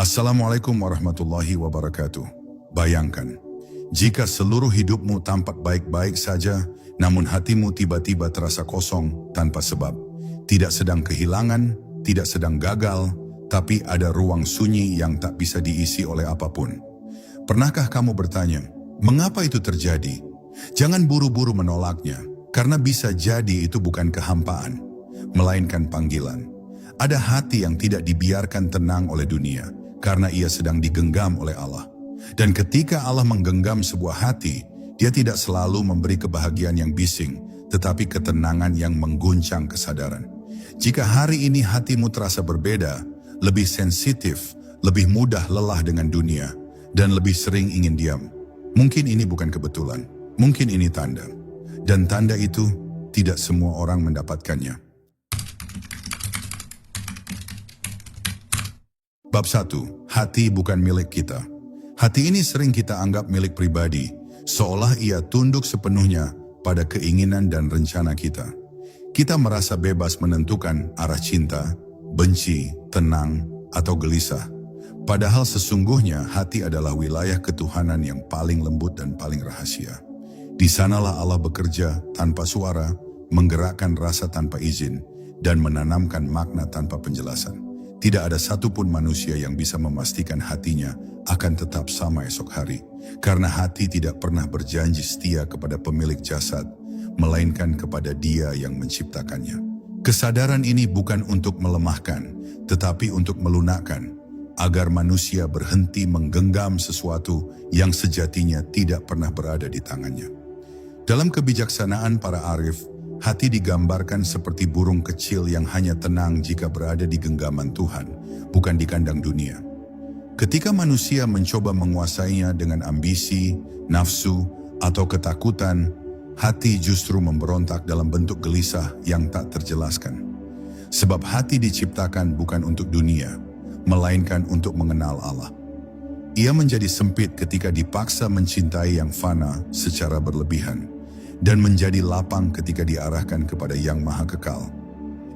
Assalamualaikum warahmatullahi wabarakatuh. Bayangkan, jika seluruh hidupmu tampak baik-baik saja, namun hatimu tiba-tiba terasa kosong tanpa sebab. Tidak sedang kehilangan, tidak sedang gagal, tapi ada ruang sunyi yang tak bisa diisi oleh apapun. Pernahkah kamu bertanya, mengapa itu terjadi? Jangan buru-buru menolaknya, karena bisa jadi itu bukan kehampaan, melainkan panggilan. Ada hati yang tidak dibiarkan tenang oleh dunia, karena ia sedang digenggam oleh Allah. Dan ketika Allah menggenggam sebuah hati, Dia tidak selalu memberi kebahagiaan yang bising, tetapi ketenangan yang mengguncang kesadaran. Jika hari ini hatimu terasa berbeda, lebih sensitif, lebih mudah lelah dengan dunia, dan lebih sering ingin diam, mungkin ini bukan kebetulan, mungkin ini tanda. Dan tanda itu tidak semua orang mendapatkannya. Bab 1. Hati bukan milik kita. Hati ini sering kita anggap milik pribadi, seolah ia tunduk sepenuhnya pada keinginan dan rencana kita. Kita merasa bebas menentukan arah cinta, benci, tenang, atau gelisah. Padahal sesungguhnya hati adalah wilayah ketuhanan yang paling lembut dan paling rahasia. Di sanalah Allah bekerja tanpa suara, menggerakkan rasa tanpa izin, dan menanamkan makna tanpa penjelasan. Tidak ada satupun manusia yang bisa memastikan hatinya akan tetap sama esok hari. Karena hati tidak pernah berjanji setia kepada pemilik jasad, melainkan kepada Dia yang menciptakannya. Kesadaran ini bukan untuk melemahkan, tetapi untuk melunakkan, agar manusia berhenti menggenggam sesuatu yang sejatinya tidak pernah berada di tangannya. Dalam kebijaksanaan para arif, hati digambarkan seperti burung kecil yang hanya tenang jika berada di genggaman Tuhan, bukan di kandang dunia. Ketika manusia mencoba menguasainya dengan ambisi, nafsu, atau ketakutan, hati justru memberontak dalam bentuk gelisah yang tak terjelaskan. Sebab hati diciptakan bukan untuk dunia, melainkan untuk mengenal Allah. Ia menjadi sempit ketika dipaksa mencintai yang fana secara berlebihan, dan menjadi lapang ketika diarahkan kepada yang maha kekal.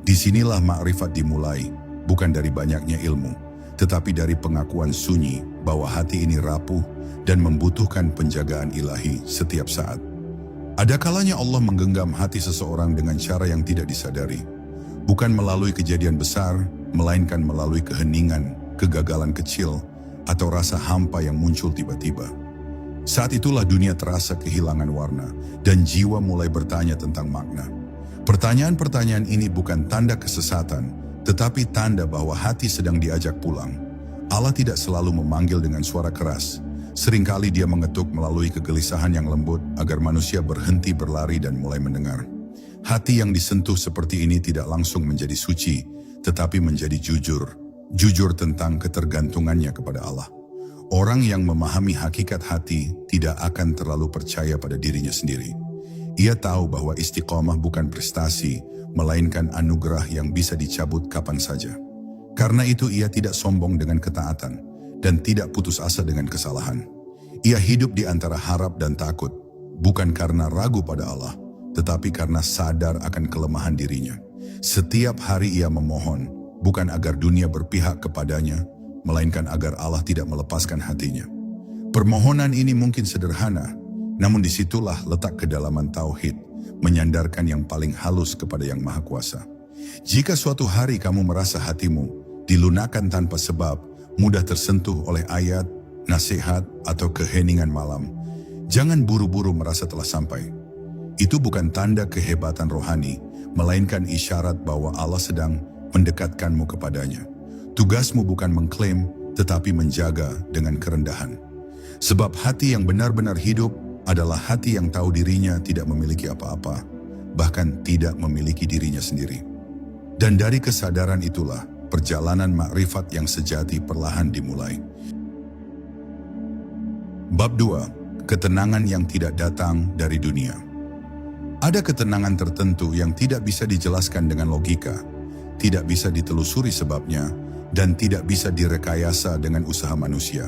Disinilah makrifat dimulai, bukan dari banyaknya ilmu, tetapi dari pengakuan sunyi bahwa hati ini rapuh dan membutuhkan penjagaan ilahi setiap saat. Ada kalanya Allah menggenggam hati seseorang dengan cara yang tidak disadari, bukan melalui kejadian besar, melainkan melalui keheningan, kegagalan kecil, atau rasa hampa yang muncul tiba-tiba. Saat itulah dunia terasa kehilangan warna, dan jiwa mulai bertanya tentang makna. Pertanyaan-pertanyaan ini bukan tanda kesesatan, tetapi tanda bahwa hati sedang diajak pulang. Allah tidak selalu memanggil dengan suara keras. Seringkali Dia mengetuk melalui kegelisahan yang lembut agar manusia berhenti berlari dan mulai mendengar. Hati yang disentuh seperti ini tidak langsung menjadi suci, tetapi menjadi jujur. Jujur tentang ketergantungannya kepada Allah. Orang yang memahami hakikat hati tidak akan terlalu percaya pada dirinya sendiri. Ia tahu bahwa istiqomah bukan prestasi, melainkan anugerah yang bisa dicabut kapan saja. Karena itu ia tidak sombong dengan ketaatan dan tidak putus asa dengan kesalahan. Ia hidup di antara harap dan takut, bukan karena ragu pada Allah, tetapi karena sadar akan kelemahan dirinya. Setiap hari ia memohon, bukan agar dunia berpihak kepadanya, melainkan agar Allah tidak melepaskan hatinya. Permohonan ini mungkin sederhana, namun disitulah letak kedalaman tauhid, menyandarkan yang paling halus kepada Yang Maha Kuasa. Jika suatu hari kamu merasa hatimu dilunakkan tanpa sebab, mudah tersentuh oleh ayat, nasihat, atau keheningan malam, jangan buru-buru merasa telah sampai. Itu bukan tanda kehebatan rohani, melainkan isyarat bahwa Allah sedang mendekatkanmu kepadanya. Tugasmu bukan mengklaim, tetapi menjaga dengan kerendahan. Sebab hati yang benar-benar hidup adalah hati yang tahu dirinya tidak memiliki apa-apa, bahkan tidak memiliki dirinya sendiri. Dan dari kesadaran itulah, perjalanan makrifat yang sejati perlahan dimulai. Bab 2. Ketenangan yang tidak datang dari dunia. Ada ketenangan tertentu yang tidak bisa dijelaskan dengan logika, tidak bisa ditelusuri sebabnya, dan tidak bisa direkayasa dengan usaha manusia.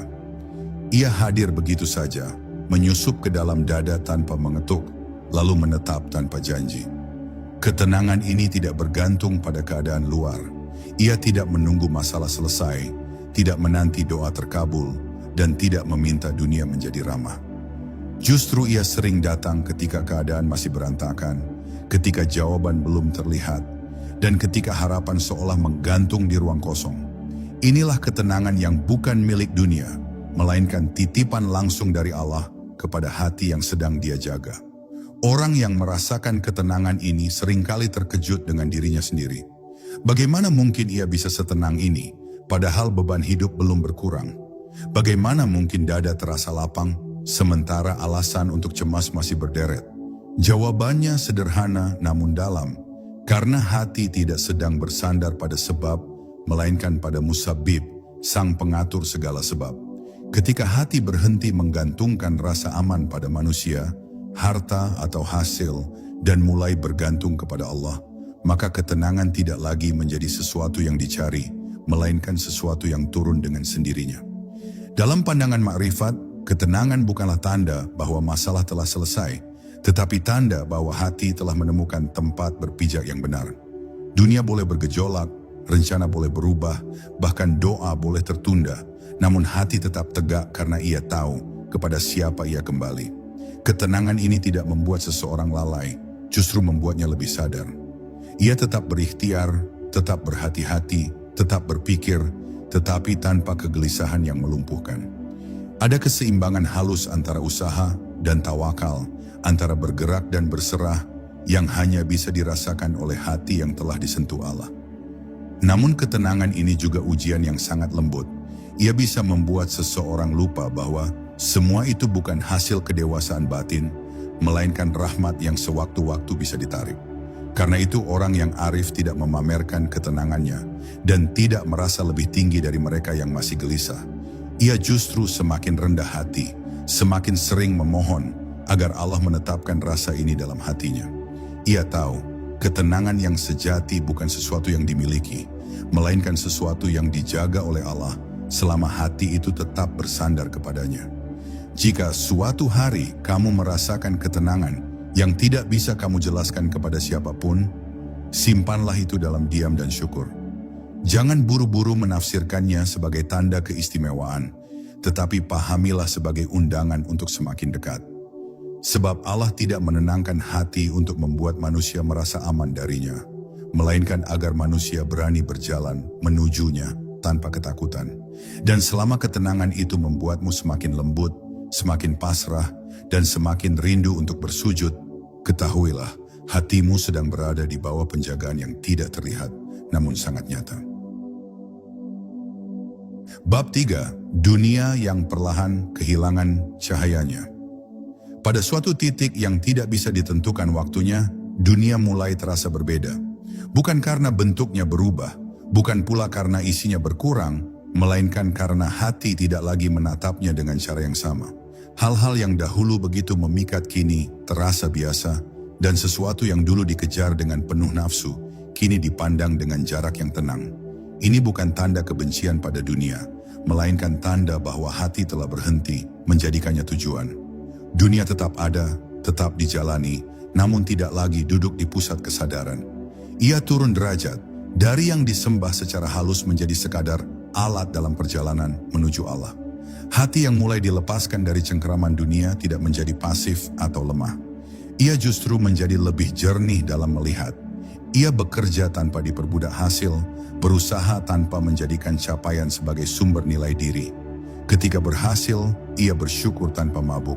Ia hadir begitu saja, menyusup ke dalam dada tanpa mengetuk, lalu menetap tanpa janji. Ketenangan ini tidak bergantung pada keadaan luar. Ia tidak menunggu masalah selesai, tidak menanti doa terkabul, dan tidak meminta dunia menjadi ramah. Justru ia sering datang ketika keadaan masih berantakan, ketika jawaban belum terlihat, dan ketika harapan seolah menggantung di ruang kosong. Inilah ketenangan yang bukan milik dunia, melainkan titipan langsung dari Allah kepada hati yang sedang Dia jaga. Orang yang merasakan ketenangan ini seringkali terkejut dengan dirinya sendiri. Bagaimana mungkin ia bisa setenang ini, padahal beban hidup belum berkurang? Bagaimana mungkin dada terasa lapang, sementara alasan untuk cemas masih berderet? Jawabannya sederhana namun dalam, karena hati tidak sedang bersandar pada sebab, melainkan pada musabbib, sang pengatur segala sebab. Ketika hati berhenti menggantungkan rasa aman pada manusia, harta atau hasil, dan mulai bergantung kepada Allah, maka ketenangan tidak lagi menjadi sesuatu yang dicari, melainkan sesuatu yang turun dengan sendirinya. Dalam pandangan makrifat, ketenangan bukanlah tanda bahwa masalah telah selesai, tetapi tanda bahwa hati telah menemukan tempat berpijak yang benar. Dunia boleh bergejolak, rencana boleh berubah, bahkan doa boleh tertunda, namun hati tetap tegak karena ia tahu kepada siapa ia kembali. Ketenangan ini tidak membuat seseorang lalai, justru membuatnya lebih sadar. Ia tetap berikhtiar, tetap berhati-hati, tetap berpikir, tetapi tanpa kegelisahan yang melumpuhkan. Ada keseimbangan halus antara usaha dan tawakal, antara bergerak dan berserah, yang hanya bisa dirasakan oleh hati yang telah disentuh Allah. Namun ketenangan ini juga ujian yang sangat lembut. Ia bisa membuat seseorang lupa bahwa semua itu bukan hasil kedewasaan batin, melainkan rahmat yang sewaktu-waktu bisa ditarik. Karena itu orang yang arif tidak memamerkan ketenangannya dan tidak merasa lebih tinggi dari mereka yang masih gelisah. Ia justru semakin rendah hati, semakin sering memohon agar Allah menetapkan rasa ini dalam hatinya. Ia tahu ketenangan yang sejati bukan sesuatu yang dimiliki, melainkan sesuatu yang dijaga oleh Allah selama hati itu tetap bersandar kepadanya. Jika suatu hari kamu merasakan ketenangan yang tidak bisa kamu jelaskan kepada siapapun, simpanlah itu dalam diam dan syukur. Jangan buru-buru menafsirkannya sebagai tanda keistimewaan, tetapi pahamilah sebagai undangan untuk semakin dekat. Sebab Allah tidak menenangkan hati untuk membuat manusia merasa aman darinya, melainkan agar manusia berani berjalan menujunya tanpa ketakutan. Dan selama ketenangan itu membuatmu semakin lembut, semakin pasrah, dan semakin rindu untuk bersujud, ketahuilah, hatimu sedang berada di bawah penjagaan yang tidak terlihat, namun sangat nyata. Bab 3. Dunia yang perlahan kehilangan cahayanya. Pada suatu titik yang tidak bisa ditentukan waktunya, dunia mulai terasa berbeda. Bukan karena bentuknya berubah, bukan pula karena isinya berkurang, melainkan karena hati tidak lagi menatapnya dengan cara yang sama. Hal-hal yang dahulu begitu memikat kini terasa biasa, dan sesuatu yang dulu dikejar dengan penuh nafsu, kini dipandang dengan jarak yang tenang. Ini bukan tanda kebencian pada dunia, melainkan tanda bahwa hati telah berhenti menjadikannya tujuan. Dunia tetap ada, tetap dijalani, namun tidak lagi duduk di pusat kesadaran. Ia turun derajat, dari yang disembah secara halus menjadi sekadar alat dalam perjalanan menuju Allah. Hati yang mulai dilepaskan dari cengkeraman dunia tidak menjadi pasif atau lemah. Ia justru menjadi lebih jernih dalam melihat. Ia bekerja tanpa diperbudak hasil, berusaha tanpa menjadikan capaian sebagai sumber nilai diri. Ketika berhasil, ia bersyukur tanpa mabuk.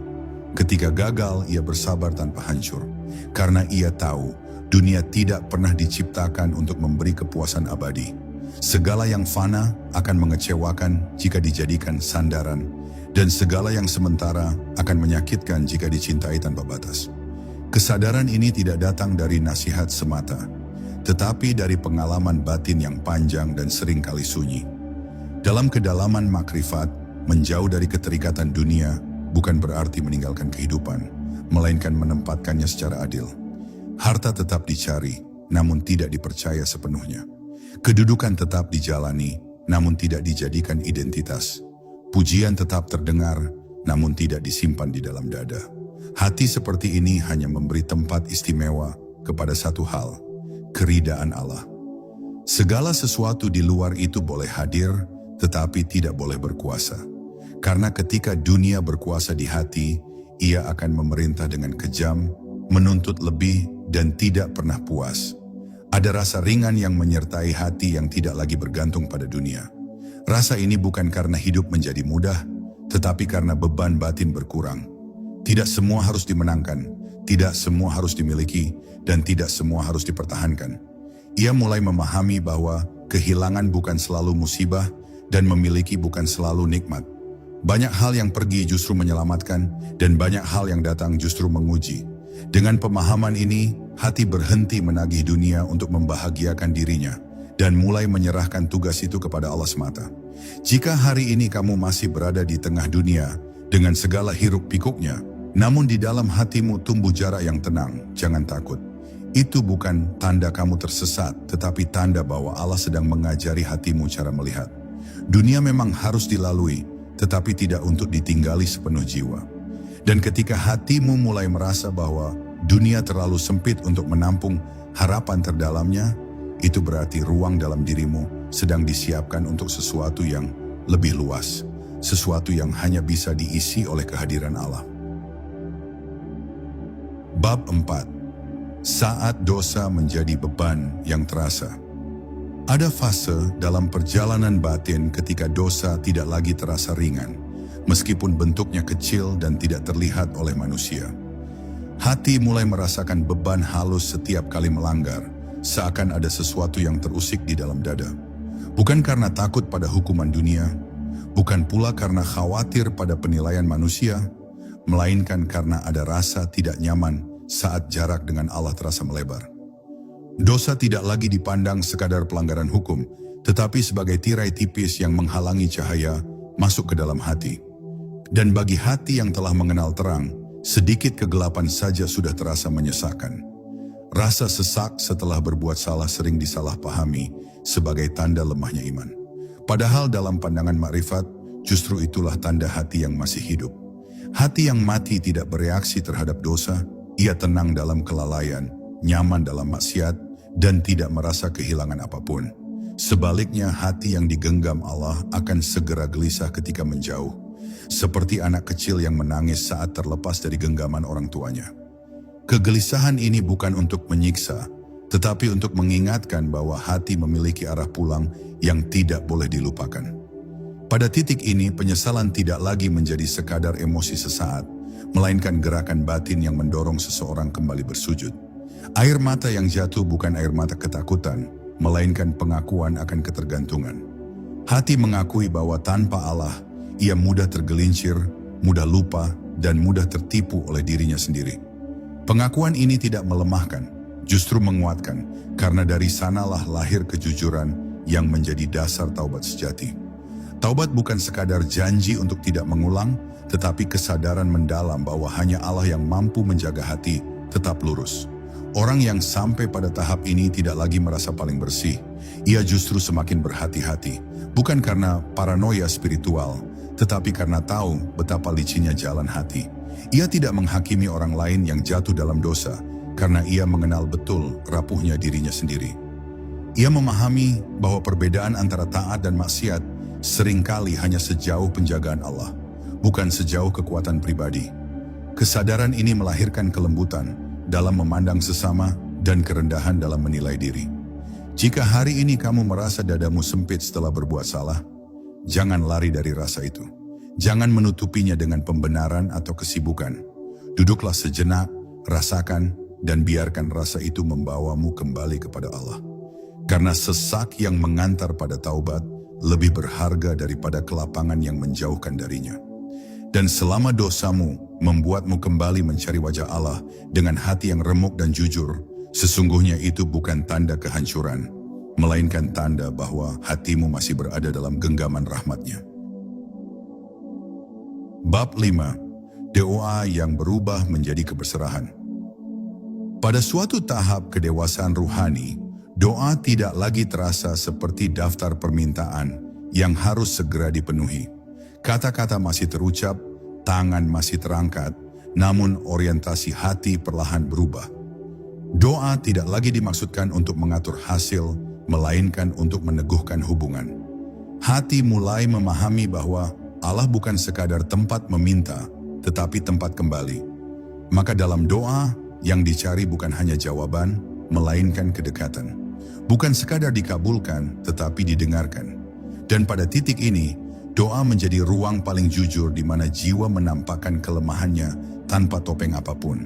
Ketika gagal, ia bersabar tanpa hancur. Karena ia tahu, dunia tidak pernah diciptakan untuk memberi kepuasan abadi. Segala yang fana akan mengecewakan jika dijadikan sandaran, dan segala yang sementara akan menyakitkan jika dicintai tanpa batas. Kesadaran ini tidak datang dari nasihat semata, tetapi dari pengalaman batin yang panjang dan seringkali sunyi. Dalam kedalaman makrifat, menjauh dari keterikatan dunia bukan berarti meninggalkan kehidupan, melainkan menempatkannya secara adil. Harta tetap dicari, namun tidak dipercaya sepenuhnya. Kedudukan tetap dijalani, namun tidak dijadikan identitas. Pujian tetap terdengar, namun tidak disimpan di dalam dada. Hati seperti ini hanya memberi tempat istimewa kepada satu hal, keridaan Allah. Segala sesuatu di luar itu boleh hadir, tetapi tidak boleh berkuasa. Karena ketika dunia berkuasa di hati, ia akan memerintah dengan kejam, menuntut lebih, dan tidak pernah puas. Ada rasa ringan yang menyertai hati yang tidak lagi bergantung pada dunia. Rasa ini bukan karena hidup menjadi mudah, tetapi karena beban batin berkurang. Tidak semua harus dimenangkan, tidak semua harus dimiliki, dan tidak semua harus dipertahankan. Ia mulai memahami bahwa kehilangan bukan selalu musibah dan memiliki bukan selalu nikmat. Banyak hal yang pergi justru menyelamatkan dan banyak hal yang datang justru menguji. Dengan pemahaman ini, hati berhenti menagih dunia untuk membahagiakan dirinya dan mulai menyerahkan tugas itu kepada Allah semata. Jika hari ini kamu masih berada di tengah dunia dengan segala hiruk pikuknya, namun di dalam hatimu tumbuh jarak yang tenang, jangan takut. Itu bukan tanda kamu tersesat, tetapi tanda bahwa Allah sedang mengajari hatimu cara melihat. Dunia memang harus dilalui, tetapi tidak untuk ditinggali sepenuh jiwa. Dan ketika hatimu mulai merasa bahwa dunia terlalu sempit untuk menampung harapan terdalamnya, itu berarti ruang dalam dirimu sedang disiapkan untuk sesuatu yang lebih luas, sesuatu yang hanya bisa diisi oleh kehadiran Allah. Bab 4. Saat dosa menjadi beban yang terasa. Ada fase dalam perjalanan batin ketika dosa tidak lagi terasa ringan, meskipun bentuknya kecil dan tidak terlihat oleh manusia. Hati mulai merasakan beban halus setiap kali melanggar, seakan ada sesuatu yang terusik di dalam dada. Bukan karena takut pada hukuman dunia, bukan pula karena khawatir pada penilaian manusia, melainkan karena ada rasa tidak nyaman saat jarak dengan Allah terasa melebar. Dosa tidak lagi dipandang sekadar pelanggaran hukum, tetapi sebagai tirai tipis yang menghalangi cahaya masuk ke dalam hati. Dan bagi hati yang telah mengenal terang, sedikit kegelapan saja sudah terasa menyesakkan. Rasa sesak setelah berbuat salah sering disalahpahami sebagai tanda lemahnya iman. Padahal dalam pandangan makrifat, justru itulah tanda hati yang masih hidup. Hati yang mati tidak bereaksi terhadap dosa, ia tenang dalam kelalaian, nyaman dalam maksiat, dan tidak merasa kehilangan apapun. Sebaliknya, hati yang digenggam Allah akan segera gelisah ketika menjauh, seperti anak kecil yang menangis saat terlepas dari genggaman orang tuanya. Kegelisahan ini bukan untuk menyiksa, tetapi untuk mengingatkan bahwa hati memiliki arah pulang yang tidak boleh dilupakan. Pada titik ini, penyesalan tidak lagi menjadi sekadar emosi sesaat, melainkan gerakan batin yang mendorong seseorang kembali bersujud. Air mata yang jatuh bukan air mata ketakutan, melainkan pengakuan akan ketergantungan. Hati mengakui bahwa tanpa Allah, ia mudah tergelincir, mudah lupa, dan mudah tertipu oleh dirinya sendiri. Pengakuan ini tidak melemahkan, justru menguatkan, karena dari sanalah lahir kejujuran yang menjadi dasar taubat sejati. Taubat bukan sekadar janji untuk tidak mengulang, tetapi kesadaran mendalam bahwa hanya Allah yang mampu menjaga hati tetap lurus. Orang yang sampai pada tahap ini tidak lagi merasa paling bersih, ia justru semakin berhati-hati, bukan karena paranoia spiritual, tetapi karena tahu betapa licinnya jalan hati. Ia tidak menghakimi orang lain yang jatuh dalam dosa, karena ia mengenal betul rapuhnya dirinya sendiri. Ia memahami bahwa perbedaan antara taat dan maksiat seringkali hanya sejauh penjagaan Allah, bukan sejauh kekuatan pribadi. Kesadaran ini melahirkan kelembutan dalam memandang sesama dan kerendahan dalam menilai diri. Jika hari ini kamu merasa dadamu sempit setelah berbuat salah, jangan lari dari rasa itu. Jangan menutupinya dengan pembenaran atau kesibukan. Duduklah sejenak, rasakan, dan biarkan rasa itu membawamu kembali kepada Allah. Karena sesak yang mengantar pada taubat lebih berharga daripada kelapangan yang menjauhkan darinya. Dan selama dosamu membuatmu kembali mencari wajah Allah dengan hati yang remuk dan jujur, sesungguhnya itu bukan tanda kehancuran, melainkan tanda bahwa hatimu masih berada dalam genggaman rahmat-Nya. Bab 5. Doa yang berubah menjadi keberserahan. Pada suatu tahap kedewasaan ruhani, doa tidak lagi terasa seperti daftar permintaan yang harus segera dipenuhi. Kata-kata masih terucap, tangan masih terangkat, namun orientasi hati perlahan berubah. Doa tidak lagi dimaksudkan untuk mengatur hasil, melainkan untuk meneguhkan hubungan. hati mulai memahami bahwa Allah bukan sekadar tempat meminta, tetapi tempat kembali. Maka dalam doa, yang dicari bukan hanya jawaban, melainkan kedekatan. Bukan sekadar dikabulkan, tetapi didengarkan. Dan pada titik ini, doa menjadi ruang paling jujur di mana jiwa menampakkan kelemahannya tanpa topeng apapun.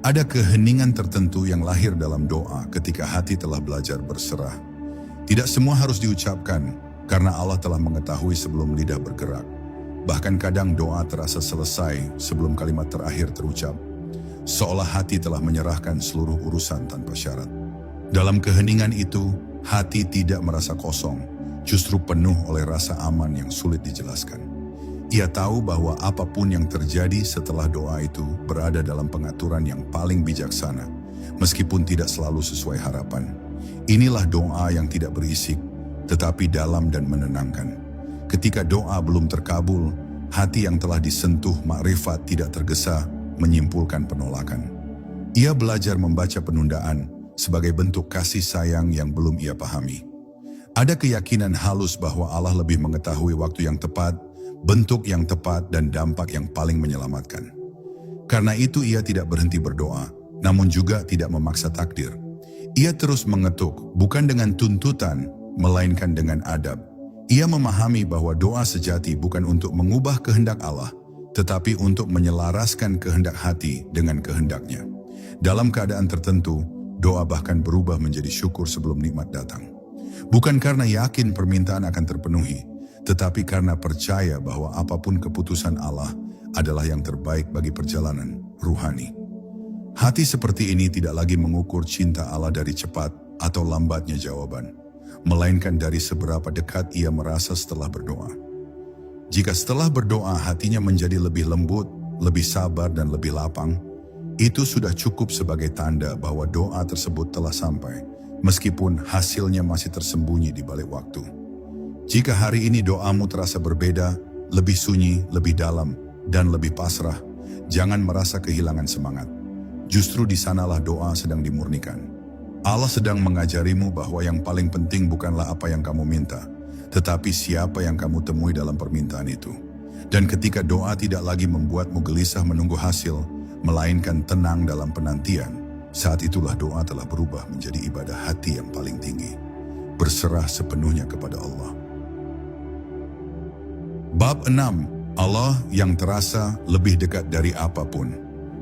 Ada keheningan tertentu yang lahir dalam doa ketika hati telah belajar berserah. Tidak semua harus diucapkan, karena Allah telah mengetahui sebelum lidah bergerak. Bahkan kadang doa terasa selesai sebelum kalimat terakhir terucap, seolah hati telah menyerahkan seluruh urusan tanpa syarat. Dalam keheningan itu, hati tidak merasa kosong, justru penuh oleh rasa aman yang sulit dijelaskan. Ia tahu bahwa apapun yang terjadi setelah doa itu berada dalam pengaturan yang paling bijaksana, meskipun tidak selalu sesuai harapan. Inilah doa yang tidak berisik, tetapi dalam dan menenangkan. Ketika doa belum terkabul, hati yang telah disentuh makrifat tidak tergesa menyimpulkan penolakan. Ia belajar membaca penundaan sebagai bentuk kasih sayang yang belum ia pahami. Ada keyakinan halus bahwa Allah lebih mengetahui waktu yang tepat, bentuk yang tepat, dan dampak yang paling menyelamatkan. Karena itu ia tidak berhenti berdoa, namun juga tidak memaksa takdir. Ia terus mengetuk, bukan dengan tuntutan, melainkan dengan adab. Ia memahami bahwa doa sejati bukan untuk mengubah kehendak Allah, tetapi untuk menyelaraskan kehendak hati dengan kehendaknya. Dalam keadaan tertentu, doa bahkan berubah menjadi syukur sebelum nikmat datang. Bukan karena yakin permintaan akan terpenuhi, tetapi karena percaya bahwa apapun keputusan Allah adalah yang terbaik bagi perjalanan ruhani. Hati seperti ini tidak lagi mengukur cinta Allah dari cepat atau lambatnya jawaban, melainkan dari seberapa dekat ia merasa setelah berdoa. Jika setelah berdoa hatinya menjadi lebih lembut, lebih sabar, dan lebih lapang, itu sudah cukup sebagai tanda bahwa doa tersebut telah sampai, meskipun hasilnya masih tersembunyi di balik waktu. Jika hari ini doamu terasa berbeda, lebih sunyi, lebih dalam, dan lebih pasrah, jangan merasa kehilangan semangat. Justru di sanalah doa sedang dimurnikan. Allah sedang mengajarimu bahwa yang paling penting bukanlah apa yang kamu minta, tetapi siapa yang kamu temui dalam permintaan itu. Dan ketika doa tidak lagi membuatmu gelisah menunggu hasil, melainkan tenang dalam penantian, saat itulah doa telah berubah menjadi ibadah hati yang paling tinggi, berserah sepenuhnya kepada Allah. Bab 6. Allah yang terasa lebih dekat dari apapun.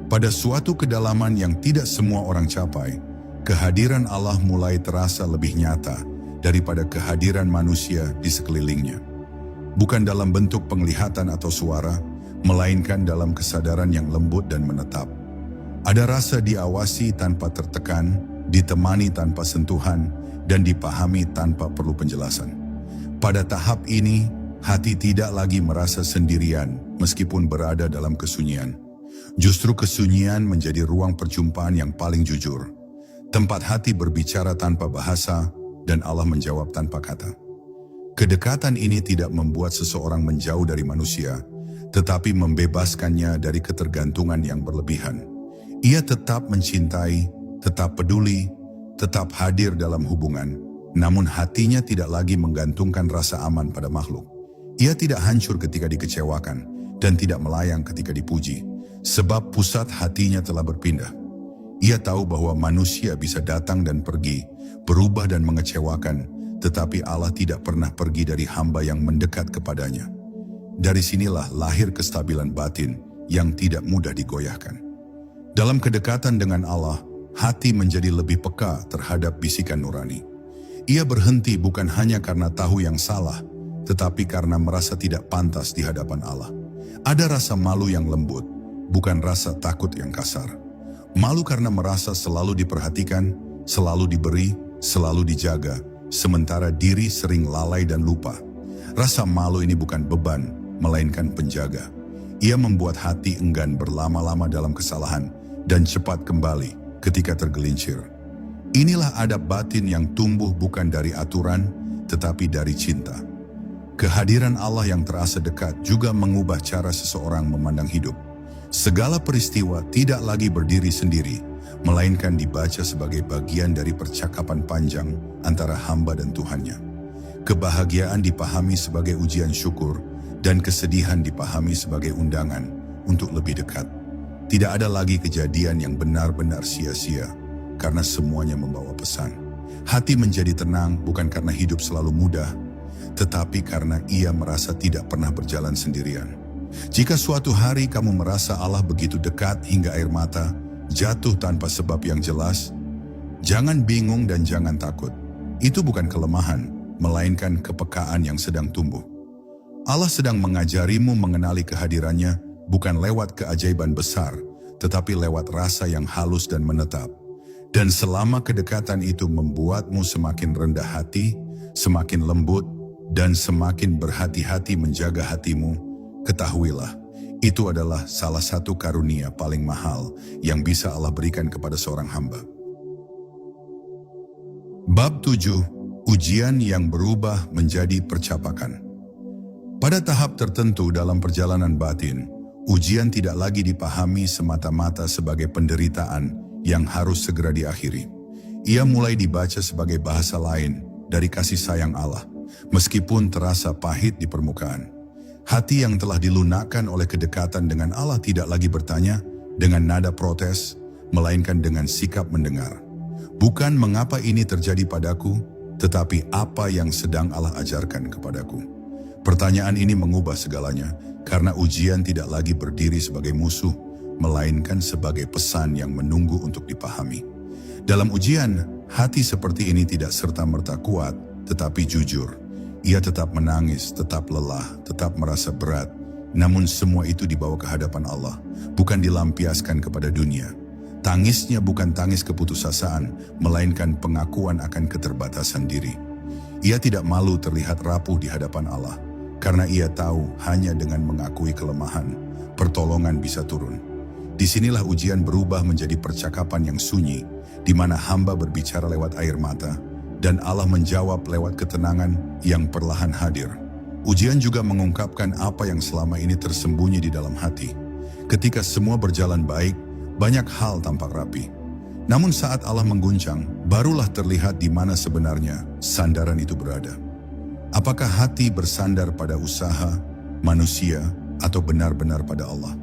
Pada suatu kedalaman yang tidak semua orang capai, kehadiran Allah mulai terasa lebih nyata daripada kehadiran manusia di sekelilingnya. Bukan dalam bentuk penglihatan atau suara, melainkan dalam kesadaran yang lembut dan menetap. Ada rasa diawasi tanpa tertekan, ditemani tanpa sentuhan, dan dipahami tanpa perlu penjelasan. Pada tahap ini, hati tidak lagi merasa sendirian meskipun berada dalam kesunyian. Justru kesunyian menjadi ruang perjumpaan yang paling jujur. Tempat hati berbicara tanpa bahasa dan Allah menjawab tanpa kata. Kedekatan ini tidak membuat seseorang menjauh dari manusia, tetapi membebaskannya dari ketergantungan yang berlebihan. Ia tetap mencintai, tetap peduli, tetap hadir dalam hubungan, namun hatinya tidak lagi menggantungkan rasa aman pada makhluk. Ia tidak hancur ketika dikecewakan dan tidak melayang ketika dipuji, sebab pusat hatinya telah berpindah. Ia tahu bahwa manusia bisa datang dan pergi, berubah dan mengecewakan, tetapi Allah tidak pernah pergi dari hamba yang mendekat kepadanya. Dari sinilah lahir kestabilan batin yang tidak mudah digoyahkan. Dalam kedekatan dengan Allah, hati menjadi lebih peka terhadap bisikan nurani. Ia berhenti bukan hanya karena tahu yang salah, tetapi karena merasa tidak pantas di hadapan Allah. Ada rasa malu yang lembut, bukan rasa takut yang kasar. Malu karena merasa selalu diperhatikan, selalu diberi, selalu dijaga, sementara diri sering lalai dan lupa. Rasa malu ini bukan beban, melainkan penjaga. Ia membuat hati enggan berlama-lama dalam kesalahan dan cepat kembali ketika tergelincir. Inilah adab batin yang tumbuh bukan dari aturan, tetapi dari cinta. Kehadiran Allah yang terasa dekat juga mengubah cara seseorang memandang hidup. Segala peristiwa tidak lagi berdiri sendiri, melainkan dibaca sebagai bagian dari percakapan panjang antara hamba dan Tuhannya. Kebahagiaan dipahami sebagai ujian syukur, dan kesedihan dipahami sebagai undangan untuk lebih dekat. Tidak ada lagi kejadian yang benar-benar sia-sia, karena semuanya membawa pesan. Hati menjadi tenang bukan karena hidup selalu mudah, tetapi karena ia merasa tidak pernah berjalan sendirian. Jika suatu hari kamu merasa Allah begitu dekat hingga air mata jatuh tanpa sebab yang jelas, jangan bingung dan jangan takut. Itu bukan kelemahan, melainkan kepekaan yang sedang tumbuh. Allah sedang mengajarimu mengenali kehadirannya bukan lewat keajaiban besar, tetapi lewat rasa yang halus dan menetap. Dan selama kedekatan itu membuatmu semakin rendah hati, semakin lembut, dan semakin berhati-hati menjaga hatimu, ketahuilah, itu adalah salah satu karunia paling mahal yang bisa Allah berikan kepada seorang hamba. Bab 7. Ujian yang berubah menjadi percapakan. Pada tahap tertentu dalam perjalanan batin, ujian tidak lagi dipahami semata-mata sebagai penderitaan yang harus segera diakhiri. Ia mulai dibaca sebagai bahasa lain dari kasih sayang Allah, meskipun terasa pahit di permukaan. Hati yang telah dilunakkan oleh kedekatan dengan Allah tidak lagi bertanya dengan nada protes, melainkan dengan sikap mendengar. Bukan mengapa ini terjadi padaku, tetapi apa yang sedang Allah ajarkan kepadaku. Pertanyaan ini mengubah segalanya, karena ujian tidak lagi berdiri sebagai musuh, melainkan sebagai pesan yang menunggu untuk dipahami. Dalam ujian, hati seperti ini tidak serta-merta kuat, tetapi jujur. Ia tetap menangis, tetap lelah, tetap merasa berat, namun semua itu dibawa ke hadapan Allah, bukan dilampiaskan kepada dunia. Tangisnya bukan tangis keputusasaan, melainkan pengakuan akan keterbatasan diri. Ia tidak malu terlihat rapuh di hadapan Allah, karena ia tahu hanya dengan mengakui kelemahan, pertolongan bisa turun. Disinilah ujian berubah menjadi percakapan yang sunyi, di mana hamba berbicara lewat air mata, dan Allah menjawab lewat ketenangan yang perlahan hadir. Ujian juga mengungkapkan apa yang selama ini tersembunyi di dalam hati. Ketika semua berjalan baik, banyak hal tampak rapi. Namun saat Allah mengguncang, barulah terlihat di mana sebenarnya sandaran itu berada. Apakah hati bersandar pada usaha, manusia, atau benar-benar pada Allah?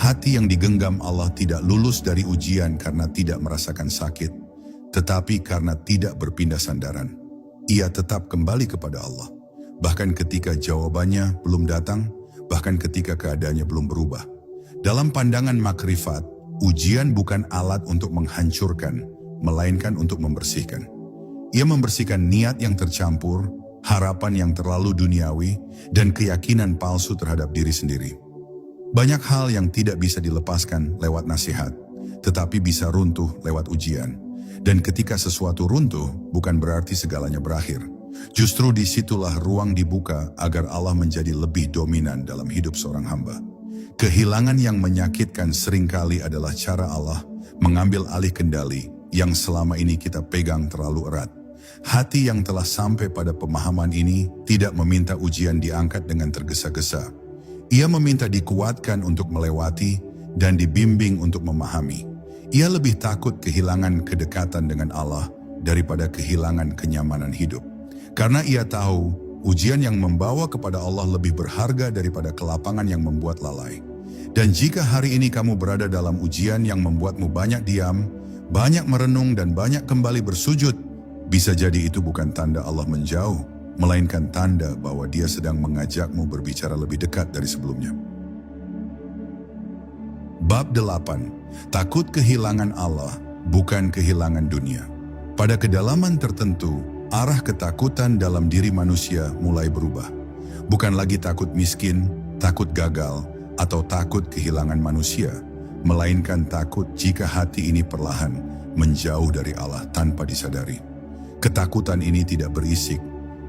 Hati yang digenggam Allah tidak lulus dari ujian karena tidak merasakan sakit, tetapi karena tidak berpindah sandaran. Ia tetap kembali kepada Allah, bahkan ketika jawabannya belum datang, bahkan ketika keadaannya belum berubah. Dalam pandangan makrifat, ujian bukan alat untuk menghancurkan, melainkan untuk membersihkan. Ia membersihkan niat yang tercampur, harapan yang terlalu duniawi, dan keyakinan palsu terhadap diri sendiri. Banyak hal yang tidak bisa dilepaskan lewat nasihat, tetapi bisa runtuh lewat ujian. Dan ketika sesuatu runtuh, bukan berarti segalanya berakhir. Justru disitulah ruang dibuka agar Allah menjadi lebih dominan dalam hidup seorang hamba. Kehilangan yang menyakitkan seringkali adalah cara Allah mengambil alih kendali yang selama ini kita pegang terlalu erat. Hati yang telah sampai pada pemahaman ini tidak meminta ujian diangkat dengan tergesa-gesa. Ia meminta dikuatkan untuk melewati dan dibimbing untuk memahami. Ia lebih takut kehilangan kedekatan dengan Allah daripada kehilangan kenyamanan hidup. Karena ia tahu ujian yang membawa kepada Allah lebih berharga daripada kelapangan yang membuat lalai. Dan jika hari ini kamu berada dalam ujian yang membuatmu banyak diam, banyak merenung dan banyak kembali bersujud, bisa jadi itu bukan tanda Allah menjauh, melainkan tanda bahwa Dia sedang mengajakmu berbicara lebih dekat dari sebelumnya. Bab 8. Takut kehilangan Allah, bukan kehilangan dunia. Pada kedalaman tertentu, arah ketakutan dalam diri manusia mulai berubah. Bukan lagi takut miskin, takut gagal, atau takut kehilangan manusia, melainkan takut jika hati ini perlahan menjauh dari Allah tanpa disadari. Ketakutan ini tidak berisik,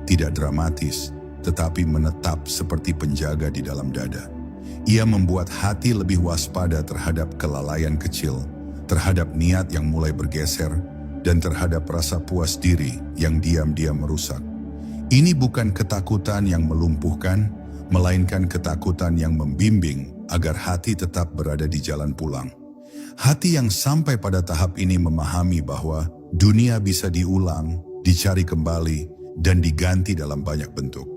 tidak dramatis, tetapi menetap seperti penjaga di dalam dada. Ia membuat hati lebih waspada terhadap kelalaian kecil, terhadap niat yang mulai bergeser, dan terhadap rasa puas diri yang diam-diam merusak. Ini bukan ketakutan yang melumpuhkan, melainkan ketakutan yang membimbing agar hati tetap berada di jalan pulang. Hati yang sampai pada tahap ini memahami bahwa dunia bisa diulang, dicari kembali, dan diganti dalam banyak bentuk.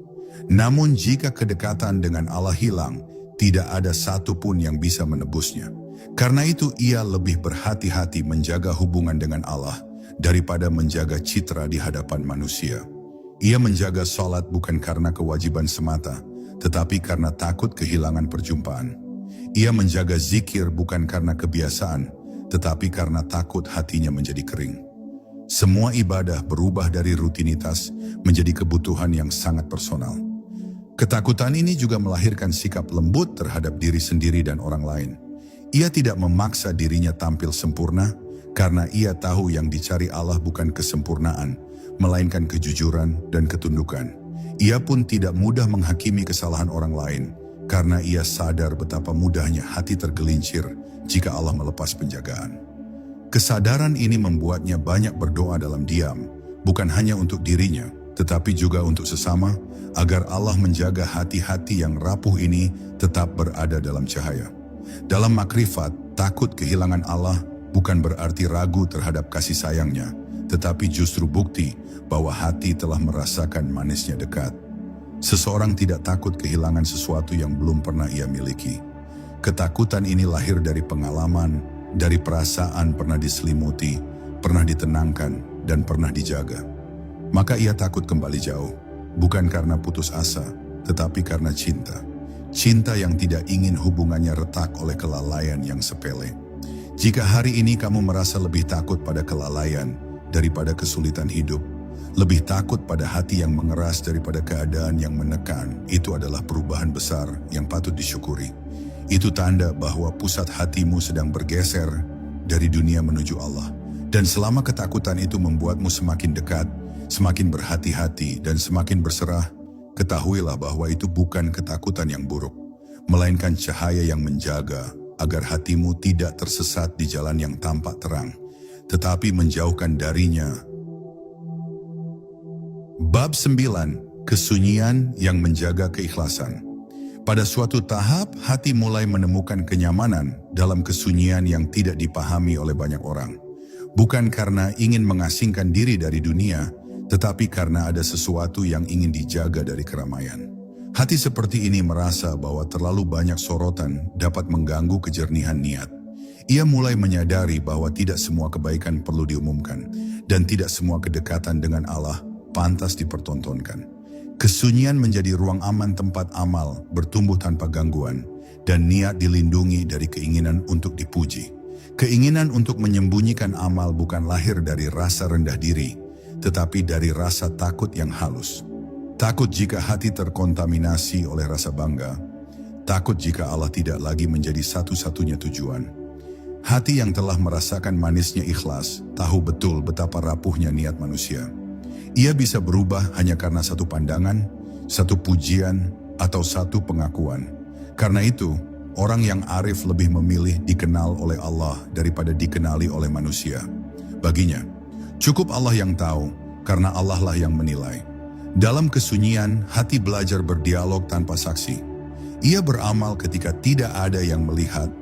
Namun jika kedekatan dengan Allah hilang, tidak ada satupun yang bisa menebusnya. Karena itu ia lebih berhati-hati menjaga hubungan dengan Allah daripada menjaga citra di hadapan manusia. Ia menjaga salat bukan karena kewajiban semata, tetapi karena takut kehilangan perjumpaan. Ia menjaga zikir bukan karena kebiasaan, tetapi karena takut hatinya menjadi kering. Semua ibadah berubah dari rutinitas menjadi kebutuhan yang sangat personal. Ketakutan ini juga melahirkan sikap lembut terhadap diri sendiri dan orang lain. Ia tidak memaksa dirinya tampil sempurna, karena ia tahu yang dicari Allah bukan kesempurnaan, melainkan kejujuran dan ketundukan. Ia pun tidak mudah menghakimi kesalahan orang lain, karena ia sadar betapa mudahnya hati tergelincir jika Allah melepas penjagaan. Kesadaran ini membuatnya banyak berdoa dalam diam, bukan hanya untuk dirinya, tetapi juga untuk sesama, agar Allah menjaga hati-hati yang rapuh ini tetap berada dalam cahaya. Dalam makrifat, takut kehilangan Allah bukan berarti ragu terhadap kasih sayangnya, tetapi justru bukti bahwa hati telah merasakan manisnya dekat. Seseorang tidak takut kehilangan sesuatu yang belum pernah ia miliki. Ketakutan ini lahir dari pengalaman, dari perasaan pernah diselimuti, pernah ditenangkan, dan pernah dijaga. Maka ia takut kembali jauh, bukan karena putus asa, tetapi karena cinta. Cinta yang tidak ingin hubungannya retak oleh kelalaian yang sepele. Jika hari ini kamu merasa lebih takut pada kelalaian daripada kesulitan hidup, lebih takut pada hati yang mengeras daripada keadaan yang menekan, itu adalah perubahan besar yang patut disyukuri. Itu tanda bahwa pusat hatimu sedang bergeser dari dunia menuju Allah. Dan selama ketakutan itu membuatmu semakin dekat, semakin berhati-hati, dan semakin berserah, ketahuilah bahwa itu bukan ketakutan yang buruk, melainkan cahaya yang menjaga agar hatimu tidak tersesat di jalan yang tampak terang, tetapi menjauhkan darinya. Bab 9. Kesunyian yang menjaga keikhlasan. Pada suatu tahap, hati mulai menemukan kenyamanan dalam kesunyian yang tidak dipahami oleh banyak orang. Bukan karena ingin mengasingkan diri dari dunia, tetapi karena ada sesuatu yang ingin dijaga dari keramaian. Hati seperti ini merasa bahwa terlalu banyak sorotan dapat mengganggu kejernihan niat. Ia mulai menyadari bahwa tidak semua kebaikan perlu diumumkan, dan tidak semua kedekatan dengan Allah pantas dipertontonkan. Kesunyian menjadi ruang aman tempat amal bertumbuh tanpa gangguan, dan niat dilindungi dari keinginan untuk dipuji. Keinginan untuk menyembunyikan amal bukan lahir dari rasa rendah diri, tetapi dari rasa takut yang halus. Takut jika hati terkontaminasi oleh rasa bangga. Takut jika Allah tidak lagi menjadi satu-satunya tujuan. Hati yang telah merasakan manisnya ikhlas, tahu betul betapa rapuhnya niat manusia. Ia bisa berubah hanya karena satu pandangan, satu pujian, atau satu pengakuan. Karena itu, orang yang arif lebih memilih dikenal oleh Allah daripada dikenali oleh manusia. Baginya, cukup Allah yang tahu, karena Allah lah yang menilai. Dalam kesunyian, hati belajar berdialog tanpa saksi. Ia beramal ketika tidak ada yang melihat,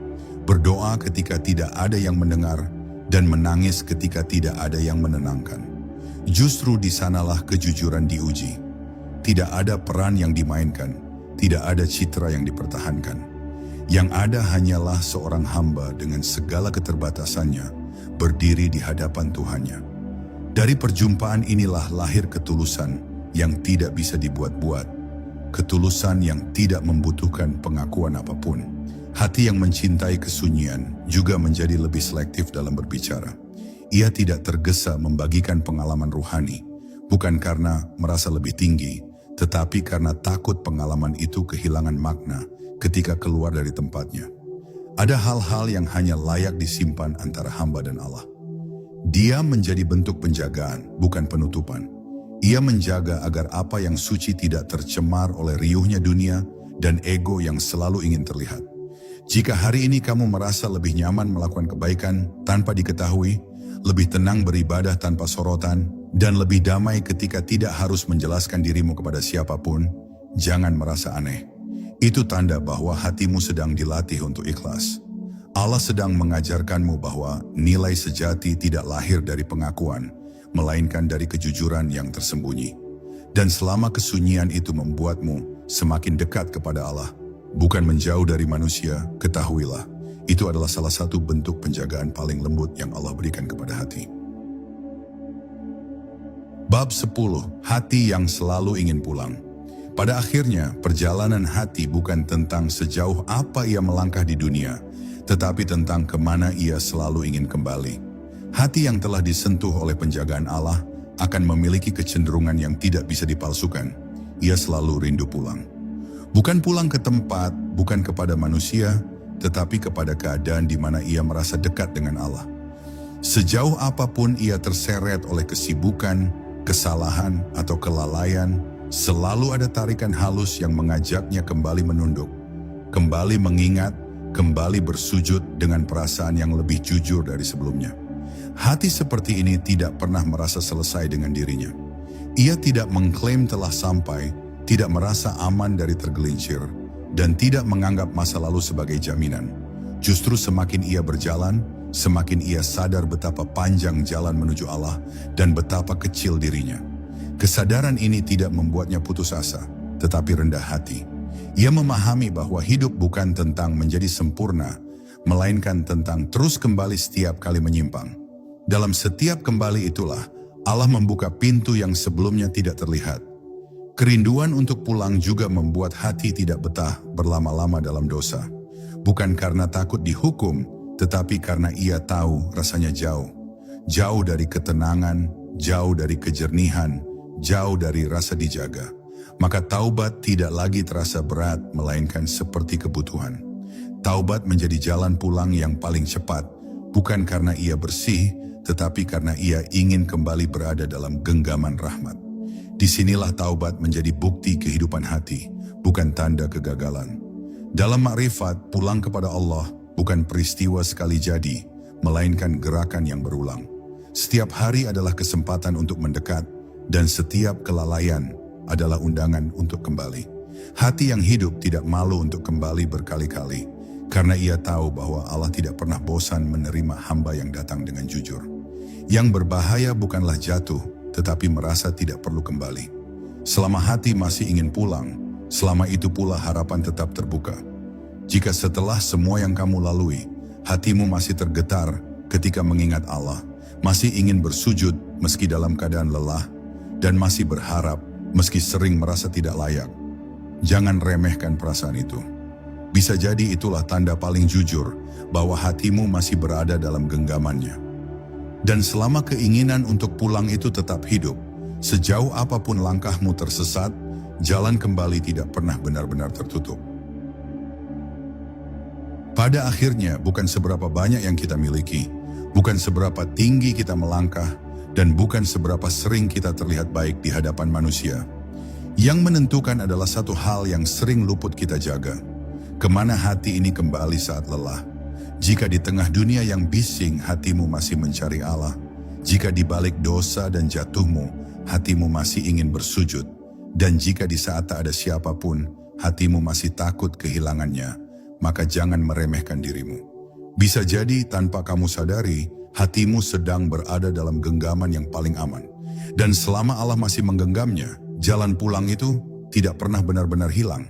berdoa ketika tidak ada yang mendengar, dan menangis ketika tidak ada yang menenangkan. Justru di sanalah kejujuran diuji. Tidak ada peran yang dimainkan, tidak ada citra yang dipertahankan. Yang ada hanyalah seorang hamba dengan segala keterbatasannya, berdiri di hadapan Tuhannya. Dari perjumpaan inilah lahir ketulusan yang tidak bisa dibuat-buat, ketulusan yang tidak membutuhkan pengakuan apapun. Hati yang mencintai kesunyian juga menjadi lebih selektif dalam berbicara. Ia tidak tergesa membagikan pengalaman ruhani, bukan karena merasa lebih tinggi, tetapi karena takut pengalaman itu kehilangan makna ketika keluar dari tempatnya. Ada hal-hal yang hanya layak disimpan antara hamba dan Allah. Dia menjadi bentuk penjagaan, bukan penutupan. Ia menjaga agar apa yang suci tidak tercemar oleh riuhnya dunia dan ego yang selalu ingin terlihat. Jika hari ini kamu merasa lebih nyaman melakukan kebaikan tanpa diketahui, lebih tenang beribadah tanpa sorotan, dan lebih damai ketika tidak harus menjelaskan dirimu kepada siapapun, jangan merasa aneh. Itu tanda bahwa hatimu sedang dilatih untuk ikhlas. Allah sedang mengajarkanmu bahwa nilai sejati tidak lahir dari pengakuan, melainkan dari kejujuran yang tersembunyi. Dan selama kesunyian itu membuatmu semakin dekat kepada Allah, bukan menjauh dari manusia, ketahuilah, itu adalah salah satu bentuk penjagaan paling lembut yang Allah berikan kepada hati. Bab 10. Hati yang selalu ingin pulang. Pada akhirnya, perjalanan hati bukan tentang sejauh apa ia melangkah di dunia, tetapi tentang kemana ia selalu ingin kembali. Hati yang telah disentuh oleh penjagaan Allah akan memiliki kecenderungan yang tidak bisa dipalsukan. Ia selalu rindu pulang. Bukan pulang ke tempat, bukan kepada manusia, tetapi kepada keadaan di mana ia merasa dekat dengan Allah. Sejauh apapun ia terseret oleh kesibukan, kesalahan, atau kelalaian, selalu ada tarikan halus yang mengajaknya kembali menunduk, kembali mengingat, kembali bersujud dengan perasaan yang lebih jujur dari sebelumnya. Hati seperti ini tidak pernah merasa selesai dengan dirinya. Ia tidak mengklaim telah sampai, tidak merasa aman dari tergelincir, dan tidak menganggap masa lalu sebagai jaminan. Justru semakin ia berjalan, semakin ia sadar betapa panjang jalan menuju Allah dan betapa kecil dirinya. Kesadaran ini tidak membuatnya putus asa, tetapi rendah hati. Ia memahami bahwa hidup bukan tentang menjadi sempurna, melainkan tentang terus kembali setiap kali menyimpang. Dalam setiap kembali itulah Allah membuka pintu yang sebelumnya tidak terlihat. Kerinduan untuk pulang juga membuat hati tidak betah berlama-lama dalam dosa. Bukan karena takut dihukum, tetapi karena ia tahu rasanya jauh. Jauh dari ketenangan, jauh dari kejernihan, jauh dari rasa dijaga. Maka taubat tidak lagi terasa berat, melainkan seperti kebutuhan. Taubat menjadi jalan pulang yang paling cepat, bukan karena ia bersih, tetapi karena ia ingin kembali berada dalam genggaman rahmat. Disinilah taubat menjadi bukti kehidupan hati, bukan tanda kegagalan. Dalam makrifat, pulang kepada Allah bukan peristiwa sekali jadi, melainkan gerakan yang berulang. Setiap hari adalah kesempatan untuk mendekat, dan setiap kelalaian adalah undangan untuk kembali. Hati yang hidup tidak malu untuk kembali berkali-kali, karena ia tahu bahwa Allah tidak pernah bosan menerima hamba yang datang dengan jujur. Yang berbahaya bukanlah jatuh, tetapi merasa tidak perlu kembali. Selama hati masih ingin pulang, selama itu pula harapan tetap terbuka. Jika setelah semua yang kamu lalui, hatimu masih tergetar ketika mengingat Allah, masih ingin bersujud meski dalam keadaan lelah, dan masih berharap meski sering merasa tidak layak, jangan remehkan perasaan itu. Bisa jadi itulah tanda paling jujur bahwa hatimu masih berada dalam genggamannya. Dan selama keinginan untuk pulang itu tetap hidup, sejauh apapun langkahmu tersesat, jalan kembali tidak pernah benar-benar tertutup. Pada akhirnya, bukan seberapa banyak yang kita miliki, bukan seberapa tinggi kita melangkah, dan bukan seberapa sering kita terlihat baik di hadapan manusia. Yang menentukan adalah satu hal yang sering luput kita jaga. Kemana hati ini kembali saat lelah? Jika di tengah dunia yang bising hatimu masih mencari Allah, jika di balik dosa dan jatuhmu, hatimu masih ingin bersujud, dan jika di saat tak ada siapapun, hatimu masih takut kehilangannya, maka jangan meremehkan dirimu. Bisa jadi tanpa kamu sadari, hatimu sedang berada dalam genggaman yang paling aman. Dan selama Allah masih menggenggamnya, jalan pulang itu tidak pernah benar-benar hilang.